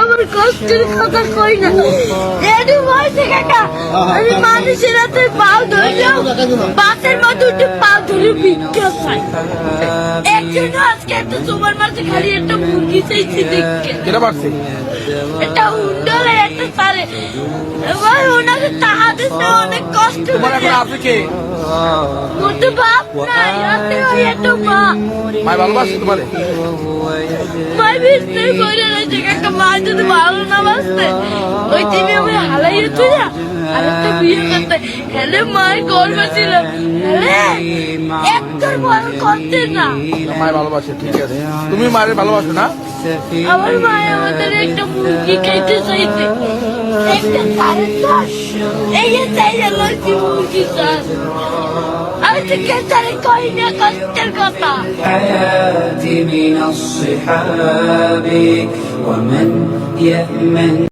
আমার কষ্টের কথা কই না। এটি বলছে কাকা, আমি মানুষের হাতে পাও ধরলেও বাসের মতো উঠে পাও ধরে ভিক্ষা চাই। একজন আজকে একটা সুপার মার্কেটে খালি একটা মুরগি চাইছি দেখে। কেটা পারছে? এটা উন্ডলে একটা সারে। এবার ওনাকে টাকা দিতে অনেক কষ্ট তোমার এখন আছে কে? মতো বাপ নাই, হাতে ওই একটা মা। মাই ভালোবাসে তোমারে? মাই বিস্তে করে রয়েছে কাকা, মা যদি ভালো না বাসতে ওই দিনে আমি হালাইয়ে তুই না আরেকটা বিয়ে করতে হেলে মায়ের গর্ব ছিল, হেলে একটার বড় করতে না। মায়ের ভালোবাসে, ঠিক আছে। তুমি মায়ের ভালোবাসো না? আমার মায়ের আমাদের একটা মুরগি খাইতে চাইছে, একটা সাড়ে দশ এই চাই লাগছে মুরগি চাষ। আমি তো কেসারে কই না কষ্টের কথা। حياتي من الصحاب ومن يأمن